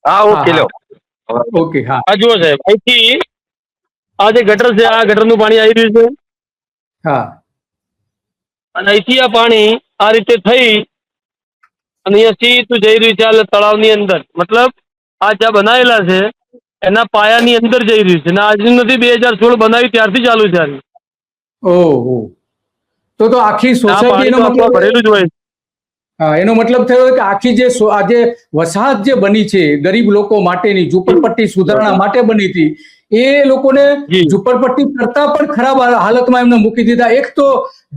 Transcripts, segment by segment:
હા ઓકે લો. ઓકે. હા આ જુઓ સાહેબ, અહીંથી આ જે ગટર છે, આ ગટરનું પાણી આવી રહ્યું છે, હા અને અહીંથી આ પાણી આ રીતે થઈ અને અહીંયા સીધું જઈ રહ્યું છે આ તળાવની અંદર. મતલબ આ જ્યાં બનાવેલા છે એના પાયાની અંદર જઈ રહ્યું છે. અને આજનું નથી, 2016 બનાવી ત્યારથી ચાલુ છે. ઓહો, તો આખી આ સોસાયટી પાણી એનો તો આખું મતલબ, ભરેલું જ હોય. હા, એનો મતલબ થયો કે આખી જે આજે વસાહત જે બની છે ગરીબ લોકો માટેની, ઝુંપડપટ્ટી સુધારણા માટે બની હતી, એ લોકોને જી ઝુંપડપટ્ટી કરતા પણ ખરાબ હાલતમાં એમને મૂકી દીધા. એક તો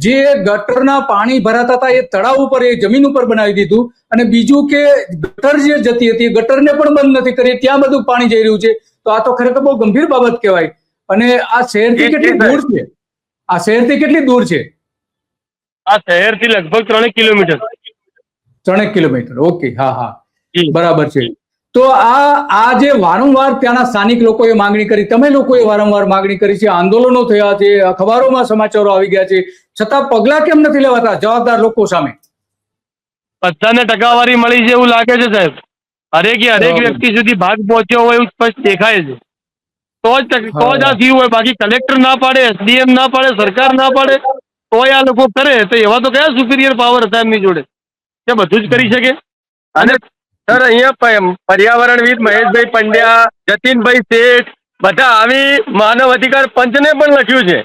જે ગટરના પાણી ભરાતા હતા એ તળાવ ઉપર, એ જમીન ઉપર બનાવી દીધું, અને બીજું કે ગટર જે જતી હતી ગટરને પણ બંધ નથી કરી, ત્યાં બધું પાણી જઈ રહ્યું છે. તો આ તો ખરેખર બહુ ગંભીર બાબત કહેવાય. અને આ શહેરથી જી કેટલી દૂર સાહેબ, છે? આ શહેરથી કેટલી દૂર છે? આ શહેરથી લગભગ 3 કિલોમીટર. 3 કિલોમીટર. ઓકે. હા હા, જી બરાબર છે. તો આ જે વારંવાર ત્યાંના સ્થાનિક લોકોએ માંગણી કરી, તમે લોકોએ વારંવાર માંગણી કરી છે, આંદોલનો થયા છે, અખબારોમાં સમાચારો આવી ગયા છે, છતાં પગલા કેમ નથી લેવાતા જવાબદાર લોકો સામે? બધાને ટકાવારી મળી છે એવું લાગે છે સાહેબ. હરેક વ્યક્તિ સુધી ભાગ પહોંચ્યો હોય એવું સ્પષ્ટ દેખાય છે. તો જ આ હા થયું હોય. બાકી કલેક્ટર ના પાડે, એસડીએમ ના પાડે, સરકાર ના પાડે, તોય આ લોકો કરે. તો એવા તો કયા સુપિરિયર પાવર હતા એમની જોડે કે બધું જ કરી શકે? અને સર, અહીંયા પર્યાવરણવિદ મહેશભાઈ પંડ્યા, જતીનભાઈ શેઠ બધા આવી માનવ અધિકાર પંચને પણ લખ્યું છે,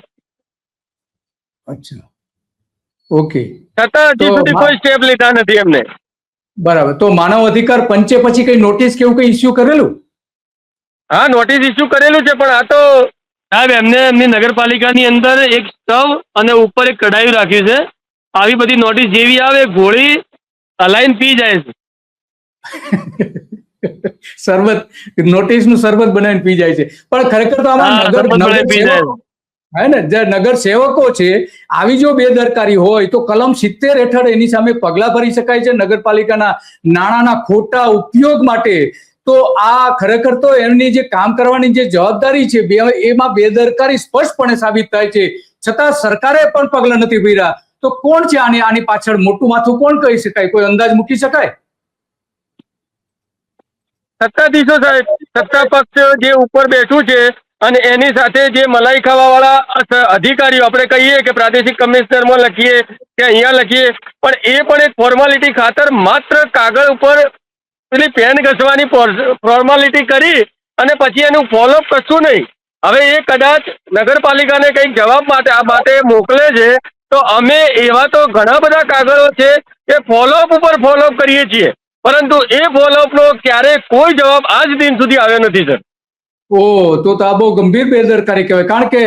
અચ્છા. ઓકે. છતાં તો હજી સુધી કોઈ સ્ટેપ લીધા નથી એમને. બરાબર. તો માનવ અધિકાર પંચે પછી કઈ નોટિસ કેવું કઈ ઇસ્યુ કરેલું? હા, નોટિસ ઇસ્યુ કરેલું છે, પણ આ તો સાહેબ એમને એમની નગરપાલિકાની અંદર એક સ્ટવ અને ઉપર એક કઢાઈ રાખ્યું છે. આવી બધી નોટિસ જેવી આવે ગોળી હલાઈને પી જાય છે. શરબત, નોટિસ નું શરબત બનાવીને પી જાય છે. પણ ખરેખર તો આમાં હા, સરબત નગર બનાવીને પી જાય સેવકો, છે. હે ને, જે નગર સેવકો છે, આવી જો બેદરકારી હોય તો કલમ 70 હેઠળ એની સામે પગલા ભરી શકાય છે નગરપાલિકાના નાણાંના ખોટા ઉપયોગ માટે. તો આ ખરેખર તો એમની જે કામ કરવાની જે જવાબદારી છે એમાં બેદરકારી સ્પષ્ટપણે સાબિત થાય છે. છતાં સરકારે પણ પગલા નથી ભર્યા. તો કોણ છે આની પાછળ મોટું માથું કોણ કહી શકાય? કોઈ અંદાજ મૂકી શકાય? સત્તાધીશો સાહેબ, સત્તા પક્ષ જે ઉપર બેઠું છે અને એની સાથે જે મલાઈ ખાવા વાળા અધિકારીઓ, આપણે કહીએ કે પ્રાદેશિક કમિશનરમાં લખીએ કે અહીંયા લખીએ, પણ એ પણ એક ફોર્માલિટી ખાતર માત્ર કાગળ ઉપર પેલી પેન ઘસવાની ફોર્માલિટી કરી અને પછી એનું ફોલોઅપ કશું નહીં. હવે એ કદાચ નગરપાલિકાને કંઈક જવાબ માટે મોકલે છે, તો અમે એવા તો ઘણા બધા કાગળો છે કે ફોલોઅપ ઉપર ફોલોઅપ કરીએ છીએ, પરંતુ એ ફોલોઅપનો ક્યારેય કોઈ જવાબ આજ દિન સુધી આવ્યો નથી સર. તો આ બહુ ગંભીર બેદરકારી કહેવાય. કારણ કે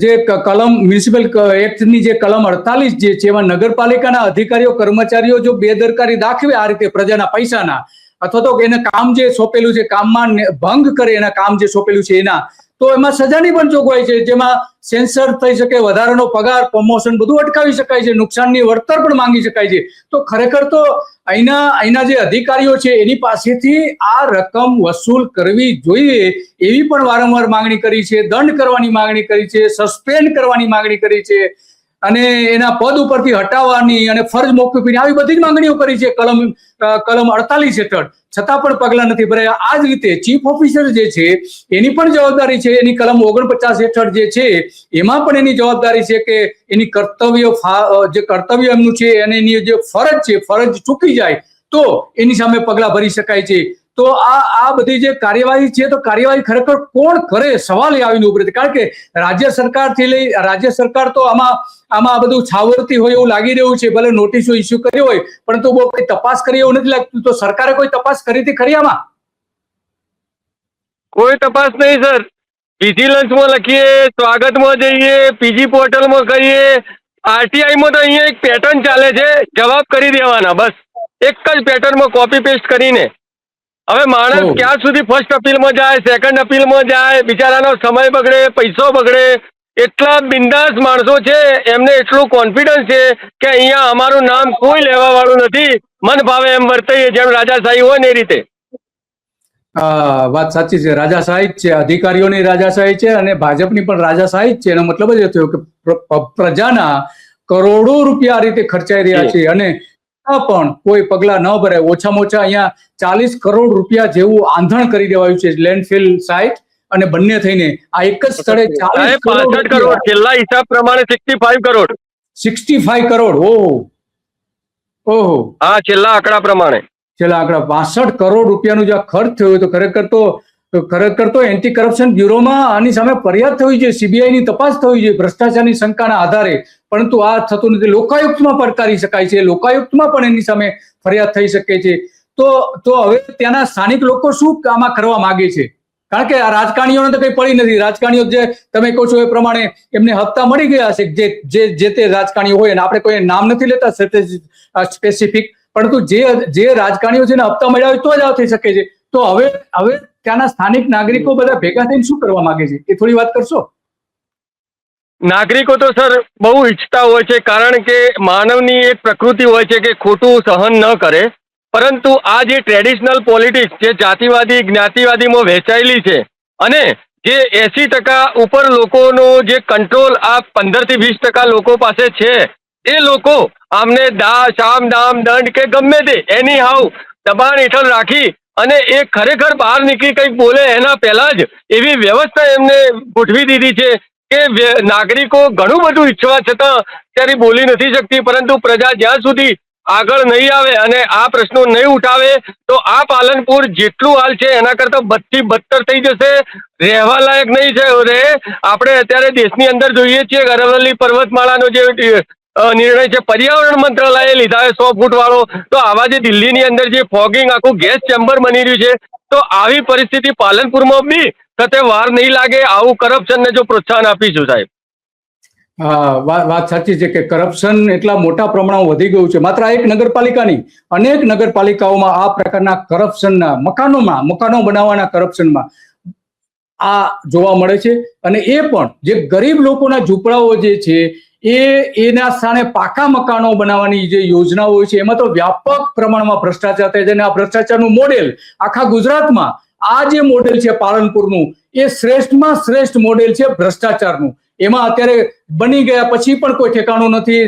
જે કલમ મ્યુનિસિપલ એક્ટની જે કલમ 48 જે છે, એમાં નગરપાલિકાના અધિકારીઓ કર્મચારીઓ જો બેદરકારી દાખવે આ રીતે પ્રજાના પૈસાના, અથવા તો એને કામ જે સોંપેલું છે કામમાં ભંગ કરે, એના કામ જે સોંપેલું છે એના, તો એમાં સજાની પણ જોગવાઈ છે, જેમાં સેન્સર થઈ શકે, વધારાનો પગાર, પ્રમોશન બધું અટકાવી શકાય છે, નુકસાનની વળતર પણ માંગી શકાય છે. તો ખરેખર તો અહીંના જે અધિકારીઓ છે એની પાસેથી આ રકમ વસૂલ કરવી જોઈએ એવી પણ વારંવાર માંગણી કરી છે. દંડ કરવાની માંગણી કરી છે, સસ્પેન્ડ કરવાની માંગણી કરી છે, અને એના પદ ઉપરથી હટાવવાની અને ફરજ મોકૂફીની આવી બધી જ માંગણીઓ કરી છે કલમ 48 હેઠળ. છતાં પણ પગલા નથી ભરાયા. આ જ રીતે ચીફ ઓફિસર જે છે એની પણ જવાબદારી છે. એની કલમ 49 હેઠળ જે છે એમાં પણ એની જવાબદારી છે કે એની કર્તવ્ય એમનું છે અને એની જે ફરજ છે, ફરજ ચૂકી જાય તો એની સામે પગલા ભરી શકાય છે. તો આ બધી જે કાર્યવાહી છે, તો કાર્યવાહી ખરેખર કોણ કરે? સવાલ એ આવીને ઉભરે છે. કારણ કે રાજ્ય સરકાર તો આમાં બધું છાવરતી હોય એવું લાગી રહ્યું છે. ભલે નોટિસો ઇસ્યુ કરી હોય, પરંતુ બહુ કોઈ તપાસ કરી એવું નથી લાગતું. તો સરકારે કોઈ તપાસ કરી હતી ખરી આમાં? કોઈ તપાસ નહીં સર. વિજિલન્સમાં લખીએ, સ્વાગતમાં જઈએ, પીજી પોર્ટલમાં કરીએ, આરટીઆઈમાં તો અહીંયા એક પેટર્ન ચાલે છે, જવાબ કરી દેવાના, બસ એક જ પેટર્નમાં કોપી પેસ્ટ કરીને. હવે માણસ ક્યાં સુધી ફર્સ્ટ અપીલમાં જાય, સેકન્ડ અપીલમાં જાય, બિચારાનો સમય બગડે, પૈસો બગડે. એટલા બિંદાસ માણસો છે, એમને એટલું કોન્ફિડન્સ છે કે અહીંયા અમારું નામ કોઈ લેવા વાળું નથી, મન ભાવે એમ વર્તાઈએ, જેમ રાજાશાહી હોય ને એ રીતે. વાત સાચી છે. રાજાશાહી જ છે, અધિકારીઓની રાજાશાહી છે અને ભાજપની પણ રાજાશાહી જ છે. એનો મતલબ જ એ થયો કે પ્રજાના કરોડો રૂપિયા આ રીતે ખર્ચાઈ રહ્યા છે. અને છતાં પણ કોઈ પગલા ન ભરાય. ઓછામાં ઓછા અહીંયા 40 કરોડ રૂપિયા જેવું આંધણ કરી દેવાયું છે લેન્ડફિલ સાઇટ અને બંને થઈને આ એક જ સ્થળે 40 કરોડ 65 કરોડ છેલ્લા હિસાબ પ્રમાણે 65 કરોડ 65 કરોડ. ઓહો હા, છેલ્લા આંકડા પ્રમાણે. છેલ્લા આંકડા 62 કરોડ રૂપિયાનું જે ખર્ચ થયો તો ખરેખર તો એન્ટી કરપ્શન બ્યુરોમાં આની સામે ફરિયાદ થવી જોઈએ, સીબીઆઈ ની તપાસ થવી જોઈએ ભ્રષ્ટાચારની શંકાના આધારે, પરંતુ આ થતું નથી. લોકાયુક્તમાં પડકારી શકાય છે, લોકાયુક્તમાં પણ એની સામે ફરિયાદ થઈ શકે છે. તો હવે ત્યાંના સ્થાનિક લોકો શું આમાં કરવા માંગે છે? કારણ કે આ રાજકારણીઓને તો કઈ પડી નથી. રાજકારણીઓ જે તમે કહો છો એ પ્રમાણે એમને હપ્તા મળી ગયા છે, જે તે રાજકારણીઓ હોય, અને આપણે કોઈ નામ નથી લેતા સ્પેસિફિક, પરંતુ જે રાજકારણીઓ છે ને હપ્તા મળ્યા હોય તો જ આ થઈ શકે છે. તો હવે ત્યાંના સ્થાનિક નાગરિકો બધા ભેગા થઈને શું કરવા માંગે છે એ થોડી વાત કરશો? નાગરિકો તો સર બહુ ઈચ્છતા હોય છે, કારણ કે માનવની એક પ્રકૃતિ હોય છે કે ખોટું સહન ન કરે. પરંતુ આ જે ટ્રેડિશનલ પોલિટિક્સ જે જાતિવાદી જ્ઞાતિવાદીમાં વહેંચાયેલી છે, અને જે 80% ઉપર લોકોનો જે કંટ્રોલ આ 15 થી 20% લોકો પાસે છે, એ લોકો આમને શામ દામ દંડ કે ગમે તે એની હાવ દબાણ હેઠળ રાખી અને એ ખરેખર બહાર નીકળી કંઈક બોલે એના પહેલા જ એવી વ્યવસ્થા એમને ગોઠવી દીધી છે કે નાગરિકો ઘણું બધું ઈચ્છવા છતાં ત્યારે બોલી નથી શકતી. પરંતુ પ્રજા જ્યાં સુધી આગળ નહીં આવે અને આ પ્રશ્નો નહીં ઉઠાવે તો આ પાલનપુર જેટલું હાલ છે એના કરતા બદથી બદતર થઈ જશે, રહેવા લાયક નહીં રહે. આપણે અત્યારે દેશની અંદર જોઈએ છીએ અરવલ્લી પર્વતમાળાનો જે નિર્ણય છે પર્યાવરણ મંત્રાલયે લીધા છે 100 ફૂટ વાળો, તો આવા જે દિલ્હીની અંદર જે ફોગિંગ આખું ગેસ ચેમ્બર બની રહ્યું છે, તો આવી પરિસ્થિતિ પાલનપુરમાં બી થતે વાર નહીં લાગે. આવું કરપ્શનને જો પ્રોત્સાહન આપીશું સાહેબ. હા, વાત સાચી છે કે કરપ્શન એટલા મોટા પ્રમાણમાં વધી ગયું છે. માત્ર એક નગરપાલિકાની અનેક નગરપાલિકાઓમાં આ પ્રકારના કરપ્શનના મકાનો બનાવવાના કરપ્શનમાં આ જોવા મળે છે. અને એ પણ જે ગરીબ લોકોના ઝૂંપડાઓ જે છે એના સ્થાને પાકા મકાનો બનાવવાની જે યોજનાઓ હોય છે એમાં તો વ્યાપક પ્રમાણમાં ભ્રષ્ટાચાર થાય છે. અને આ ભ્રષ્ટાચારનું મોડેલ આખા ગુજરાતમાં આ જે મોડેલ છે પાલનપુરનું, એ શ્રેષ્ઠમાં શ્રેષ્ઠ મોડેલ છે ભ્રષ્ટાચારનું. એમાં અત્યારે બની ગયા પછી પણ કોઈ ઠેકાણું નથી.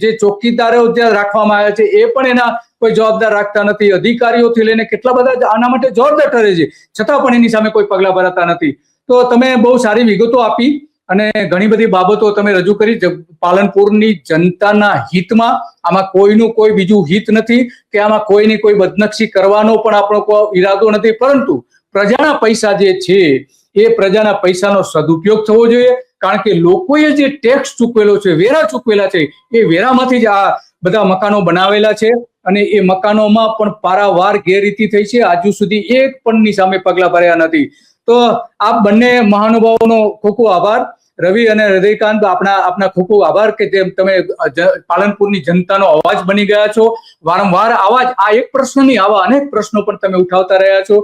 જે ચોકીદારો જ્યાં રાખવામાં આવ્યા છે એ પણ એના કોઈ જવાબદાર રાખતા નથી. અધિકારીઓથી લઈને કેટલા બધા આના માટે જવાબદાર ઠરે છે, છતાં પણ એની સામે કોઈ પગલા ભરાતા નથી. તો તમે બહુ સારી વિગતો આપી અને ઘણી બધી બાબતો તમે રજૂ કરી. પાલનપુરની જનતાના હિતમાં આમાં કોઈનું કોઈ બીજું હિત નથી કે આમાં કોઈની કોઈ બદનક્ષી કરવાનો પણ આપણો કોઈ ઈરાદો નથી, પરંતુ પ્રજાના પૈસા જે છે એ પ્રજાના પૈસાનો સદુપયોગ થવો જોઈએ. કારણ કે લોકોએ જે ટેક્સ ચૂકવેલો છે, વેરા ચૂકવેલા છે, એ વેરામાંથી જ આ બધા મકાનો બનાવેલા છે. અને એ મકાનોમાં પણ પારાવાર ગેરરીતિ થઈ છે. આજુ સુધી એક પણની સામે પગલા ભર્યા નથી. તો આ બંને મહાનુભાવોનો ખૂબ ખૂબ આભાર. રવિ અને હૃદયકાંત, આપના ખૂબ ખૂબ આભાર કે જેમ તમે પાલનપુરની જનતાનો અવાજ બની ગયા છો. વારંવાર આ એક પ્રશ્ન નહીં, આવા અનેક પ્રશ્નો પણ તમે ઉઠાવતા રહ્યા છો.